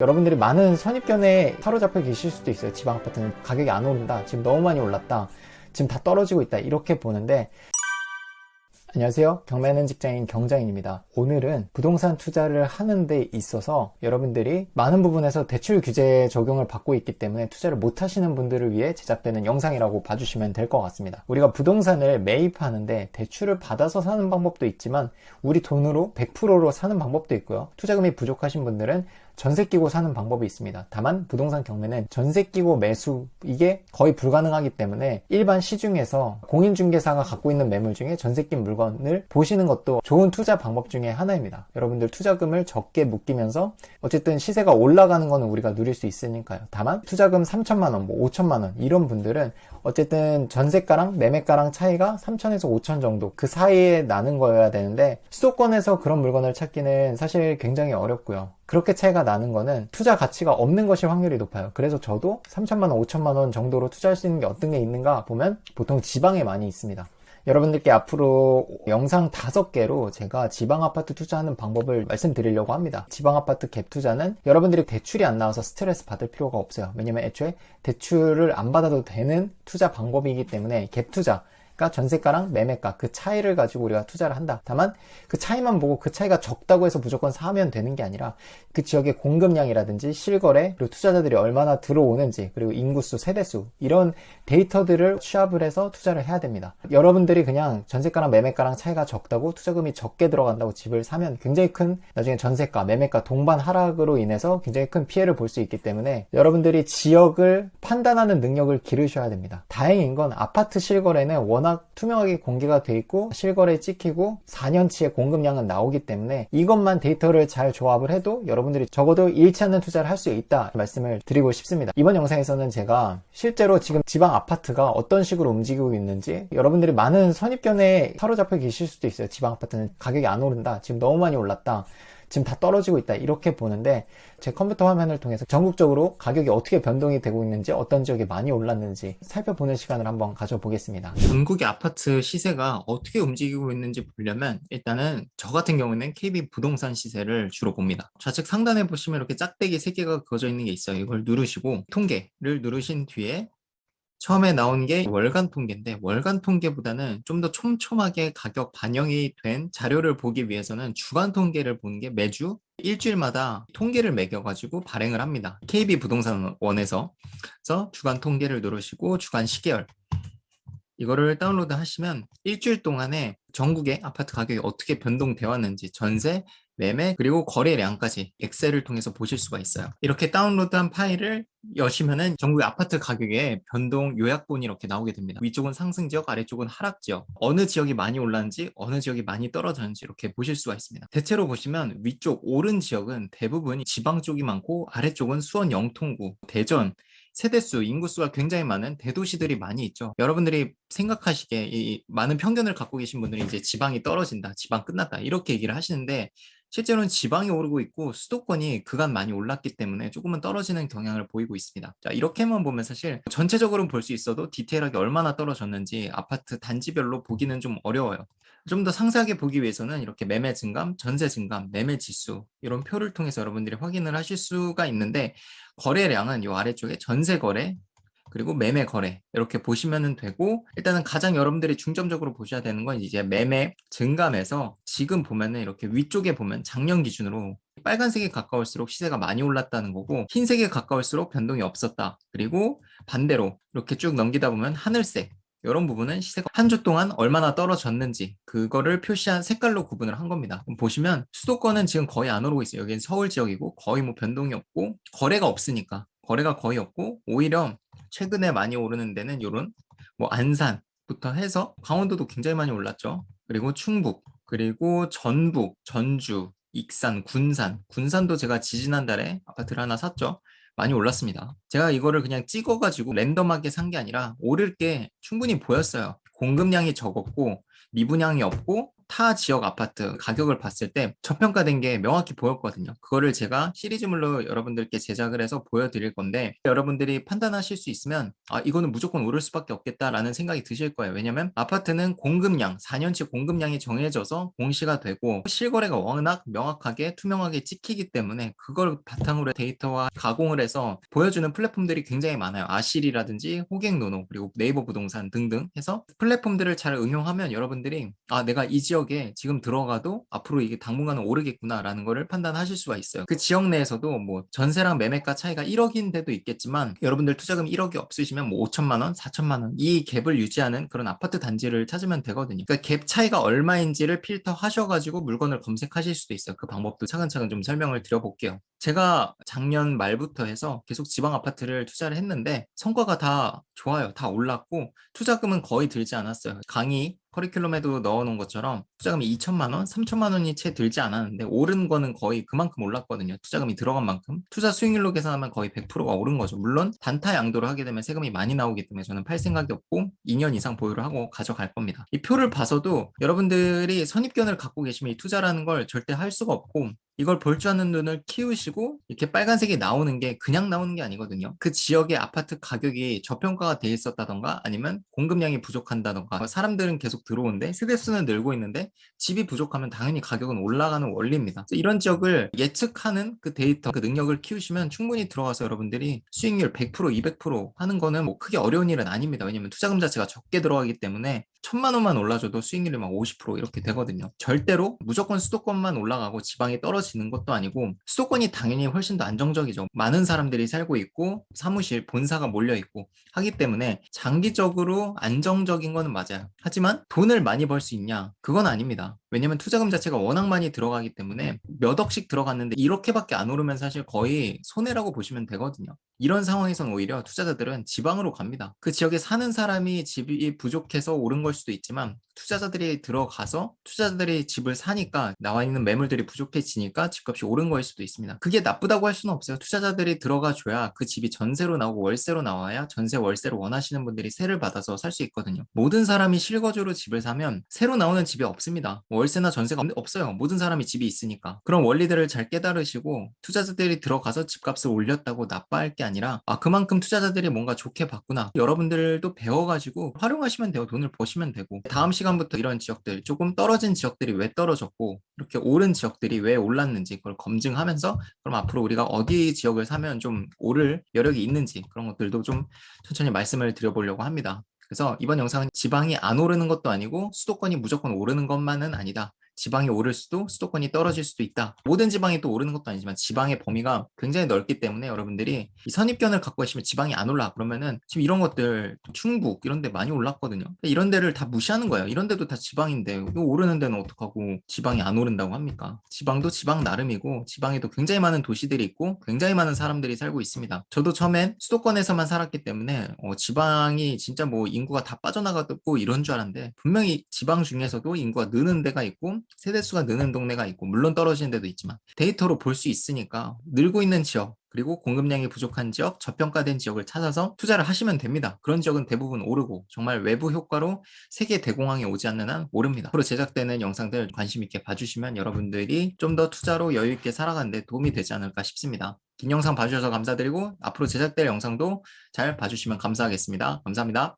여러분들이 많은 선입견에 사로잡혀 계실 수도 있어요. 지방 아파트는 가격이 안 오른다, 지금 너무 많이 올랐다, 지금 다 떨어지고 있다, 이렇게 보는데, 안녕하세요. 경매하는 직장인 경장인입니다. 오늘은 부동산 투자를 하는 데 있어서 여러분들이 많은 부분에서 대출 규제 적용을 받고 있기 때문에 투자를 못 하시는 분들을 위해 제작되는 영상이라고 봐주시면 될 것 같습니다. 우리가 부동산을 매입하는데 대출을 받아서 사는 방법도 있지만 우리 돈으로 100%로 사는 방법도 있고요. 투자금이 부족하신 분들은 전세 끼고 사는 방법이 있습니다. 다만 부동산 경매는 전세 끼고 매수, 이게 거의 불가능하기 때문에 일반 시중에서 공인중개사가 갖고 있는 매물 중에 전세 낀 물건을 보시는 것도 좋은 투자 방법 중에 하나입니다. 여러분들 투자금을 적게 묶이면서 어쨌든 시세가 올라가는 거는 우리가 누릴 수 있으니까요. 다만 투자금 3천만 원, 5천만 원 이런 분들은 어쨌든 전세가랑 매매가랑 차이가 3천에서 5천 정도 그 사이에 나는 거여야 되는데, 수도권에서 그런 물건을 찾기는 사실 굉장히 어렵고요. 그렇게 차이가 나는 거는 투자 가치가 없는 것일 확률이 높아요. 그래서 저도 3천만 원, 5천만 원 정도로 투자할 수 있는 게 어떤 게 있는가 보면 보통 지방에 많이 있습니다. 여러분들께 앞으로 영상 5개로 제가 지방 아파트 투자하는 방법을 말씀드리려고 합니다. 지방 아파트 갭 투자는 여러분들이 대출이 안 나와서 스트레스 받을 필요가 없어요. 왜냐면 애초에 대출을 안 받아도 되는 투자 방법이기 때문에 갭 투자, 그러니까 전세가랑 매매가 그 차이를 가지고 우리가 투자를 한다. 다만 그 차이만 보고 그 차이가 적다고 해서 무조건 사면 되는 게 아니라 그 지역의 공급량이라든지 실거래, 그리고 투자자들이 얼마나 들어오는지, 그리고 인구수, 세대수, 이런 데이터들을 취합을 해서 투자를 해야 됩니다. 여러분들이 그냥 전세가랑 매매가랑 차이가 적다고 투자금이 적게 들어간다고 집을 사면 굉장히 큰, 나중에 전세가, 매매가 동반 하락으로 인해서 굉장히 큰 피해를 볼 수 있기 때문에 여러분들이 지역을 판단하는 능력을 기르셔야 됩니다. 다행인 건 아파트 실거래는 워낙 투명하게 공개가 돼 있고 실거래 찍히고 4년치의 공급량은 나오기 때문에 이것만 데이터를 잘 조합을 해도 여러분들이 적어도 잃지 않는 투자를 할 수 있다 말씀을 드리고 싶습니다. 이번 영상에서는 제가 실제로 지금 지방 아파트가 어떤 식으로 움직이고 있는지, 여러분들이 많은 선입견에 사로잡혀 계실 수도 있어요. 지방 아파트는 가격이 안 오른다, 지금 너무 많이 올랐다, 지금 다 떨어지고 있다, 이렇게 보는데 제 컴퓨터 화면을 통해서 전국적으로 가격이 어떻게 변동이 되고 있는지, 어떤 지역이 많이 올랐는지 살펴보는 시간을 한번 가져보겠습니다. 전국의 아파트 시세가 어떻게 움직이고 있는지 보려면 일단은 저 같은 경우는 KB 부동산 시세를 주로 봅니다. 좌측 상단에 보시면 이렇게 짝대기 3개가 그어져 있는 게 있어요. 이걸 누르시고 통계를 누르신 뒤에 처음에 나온 게 월간 통계인데, 월간 통계보다는 좀 더 촘촘하게 가격 반영이 된 자료를 보기 위해서는 주간 통계를 보는 게, 매주 일주일마다 통계를 매겨가지고 발행을 합니다. KB 부동산 원에서. 그래서 주간 통계를 누르시고 주간 시계열, 이거를 다운로드 하시면 일주일 동안에 전국의 아파트 가격이 어떻게 변동되어 왔는지, 전세, 매매, 그리고 거래량까지 엑셀을 통해서 보실 수가 있어요. 이렇게 다운로드한 파일을 여시면은 전국의 아파트 가격의 변동 요약본이 이렇게 나오게 됩니다. 위쪽은 상승 지역, 아래쪽은 하락 지역, 어느 지역이 많이 올랐는지, 어느 지역이 많이 떨어졌는지 이렇게 보실 수가 있습니다. 대체로 보시면 위쪽 오른 지역은 대부분 지방 쪽이 많고, 아래쪽은 수원 영통구, 대전, 세대수, 인구수가 굉장히 많은 대도시들이 많이 있죠. 여러분들이 생각하시기에 이 많은 편견을 갖고 계신 분들이 이제 지방이 떨어진다, 지방 끝났다, 이렇게 얘기를 하시는데, 실제로는 지방이 오르고 있고 수도권이 그간 많이 올랐기 때문에 조금은 떨어지는 경향을 보이고 있습니다. 자, 이렇게만 보면 사실 전체적으로는 볼 수 있어도 디테일하게 얼마나 떨어졌는지 아파트 단지별로 보기는 좀 어려워요. 좀 더 상세하게 보기 위해서는 이렇게 매매 증감, 전세 증감, 매매 지수, 이런 표를 통해서 여러분들이 확인을 하실 수가 있는데, 거래량은 이 아래쪽에 전세 거래, 그리고 매매 거래 이렇게 보시면 되고, 일단은 가장 여러분들이 중점적으로 보셔야 되는 건 이제 매매 증감에서 지금 보면은 이렇게 위쪽에 보면 작년 기준으로 빨간색에 가까울수록 시세가 많이 올랐다는 거고, 흰색에 가까울수록 변동이 없었다. 그리고 반대로 이렇게 쭉 넘기다 보면 하늘색, 이런 부분은 시세가 한 주 동안 얼마나 떨어졌는지 그거를 표시한 색깔로 구분을 한 겁니다. 그럼 보시면 수도권은 지금 거의 안 오르고 있어요. 여기는 서울 지역이고 거의 뭐 변동이 없고, 거래가 없으니까 거래가 거의 없고, 오히려 최근에 많이 오르는 데는 이런 뭐 안산부터 해서 강원도도 굉장히 많이 올랐죠. 그리고 충북, 그리고 전북, 전주, 익산, 군산. 군산도 제가 지지난달에 아파트를 하나 샀죠. 많이 올랐습니다. 제가 이거를 그냥 찍어가지고 랜덤하게 산 게 아니라 오를 게 충분히 보였어요. 공급량이 적었고 미분양이 없고 타 지역 아파트 가격을 봤을 때 저평가된 게 명확히 보였거든요. 그거를 제가 시리즈물로 여러분들께 제작을 해서 보여드릴 건데 여러분들이 판단하실 수 있으면 이거는 무조건 오를 수밖에 없겠다라는 생각이 드실 거예요. 왜냐면 아파트는 공급량, 4년치 공급량이 정해져서 공시가 되고 실거래가 워낙 명확하게 투명하게 찍히기 때문에 그걸 바탕으로 데이터와 가공을 해서 보여주는 플랫폼들이 굉장히 많아요. 아실이라든지 호갱노노 그리고 네이버 부동산 등등 해서 플랫폼들을 잘 응용하면 여러분들이 내가 이 지역에 지금 들어가도 앞으로 이게 당분간은 오르겠구나라는 거를 판단하실 수가 있어요. 그 지역 내에서도 뭐 전세랑 매매가 차이가 1억인 데도 있겠지만 여러분들 투자금 1억이 없으시면 뭐 5천만 원, 4천만 원 이 갭을 유지하는 그런 아파트 단지를 찾으면 되거든요. 그러니까 갭 차이가 얼마인지를 필터 하셔가지고 물건을 검색하실 수도 있어요. 그 방법도 차근차근 좀 설명을 드려볼게요. 제가 작년 말부터 해서 계속 지방 아파트를 투자를 했는데 성과가 다 좋아요. 다 올랐고 투자금은 거의 들지 않았어요. 강의 커리큘럼에도 넣어놓은 것처럼 투자금이 2천만 원, 3천만 원이 채 들지 않았는데 오른 거는 거의 그만큼 올랐거든요. 투자금이 들어간 만큼. 투자 수익률로 계산하면 거의 100%가 오른 거죠. 물론 단타 양도를 하게 되면 세금이 많이 나오기 때문에 저는 팔 생각이 없고 2년 이상 보유를 하고 가져갈 겁니다. 이 표를 봐서도 여러분들이 선입견을 갖고 계시면 이 투자라는 걸 절대 할 수가 없고 이걸 볼 줄 아는 눈을 키우시고 이렇게 빨간색이 나오는 게 그냥 나오는 게 아니거든요. 그 지역의 아파트 가격이 저평가가 돼 있었다던가 아니면 공급량이 부족한다던가 사람들은 계속 들어오는데 세대수는 늘고 있는데 집이 부족하면 당연히 가격은 올라가는 원리입니다. 이런 지역을 예측하는 그 데이터, 그 능력을 키우시면 충분히 들어가서 여러분들이 수익률 100%, 200% 하는 거는 뭐 크게 어려운 일은 아닙니다. 왜냐면 투자금 자체가 적게 들어가기 때문에 1,000만 원만 올라줘도 수익률이 막 50% 이렇게 되거든요. 절대로 무조건 수도권만 올라가고 지방이 떨어지는 것도 아니고 수도권이 당연히 훨씬 더 안정적이죠. 많은 사람들이 살고 있고 사무실, 본사가 몰려 있고 하기 때문에 장기적으로 안정적인 거는 맞아요. 하지만 돈을 많이 벌 수 있냐? 그건 아닙니다. 왜냐면 투자금 자체가 워낙 많이 들어가기 때문에 몇 억씩 들어갔는데 이렇게밖에 안 오르면 사실 거의 손해라고 보시면 되거든요. 이런 상황에선 오히려 투자자들은 지방으로 갑니다. 그 지역에 사는 사람이 집이 부족해서 오른 걸 수도 있지만 투자자들이 들어가서 투자자들이 집을 사니까 나와 있는 매물들이 부족해지니까 집값이 오른 거일 수도 있습니다. 그게 나쁘다고 할 수는 없어요. 투자자들이 들어가 줘야 그 집이 전세로 나오고 월세로 나와야 전세 월세를 원하시는 분들이 세를 받아서 살 수 있거든요. 모든 사람이 실거주로 집을 사면 새로 나오는 집이 없습니다. 월세나 전세가 없어요. 모든 사람이 집이 있으니까. 그런 원리들을 잘 깨달으시고 투자자들이 들어가서 집값을 올렸다고 나빠할 게 아니라 그만큼 투자자들이 뭔가 좋게 봤구나. 여러분들도 배워가지고 활용하시면 돼요. 돈을 버시면 되고 다음 시간부터 이런 지역들 조금 떨어진 지역들이 왜 떨어졌고 이렇게 오른 지역들이 왜 올랐는지 그걸 검증하면서 그럼 앞으로 우리가 어디 지역을 사면 좀 오를 여력이 있는지 그런 것들도 좀 천천히 말씀을 드려보려고 합니다. 그래서 이번 영상은 지방이 안 오르는 것도 아니고 수도권이 무조건 오르는 것만은 아니다. 지방이 오를 수도 수도권이 떨어질 수도 있다. 모든 지방이 또 오르는 것도 아니지만 지방의 범위가 굉장히 넓기 때문에 여러분들이 이 선입견을 갖고 계시면 지방이 안 올라 그러면은 지금 이런 것들 충북 이런 데 많이 올랐거든요. 이런 데를 다 무시하는 거예요. 이런 데도 다 지방인데 이거 오르는 데는 어떡하고 지방이 안 오른다고 합니까? 지방도 지방 나름이고 지방에도 굉장히 많은 도시들이 있고 굉장히 많은 사람들이 살고 있습니다. 저도 처음엔 수도권에서만 살았기 때문에 지방이 진짜 뭐 인구가 다 빠져나가고 이런 줄 알았는데 분명히 지방 중에서도 인구가 느는 데가 있고 세대수가 느는 동네가 있고 물론 떨어지는 데도 있지만 데이터로 볼 수 있으니까 늘고 있는 지역 그리고 공급량이 부족한 지역, 저평가된 지역을 찾아서 투자를 하시면 됩니다. 그런 지역은 대부분 오르고 정말 외부 효과로 세계 대공황이 오지 않는 한 오릅니다. 앞으로 제작되는 영상들 관심 있게 봐주시면 여러분들이 좀 더 투자로 여유 있게 살아가는 데 도움이 되지 않을까 싶습니다. 긴 영상 봐주셔서 감사드리고 앞으로 제작될 영상도 잘 봐주시면 감사하겠습니다. 감사합니다.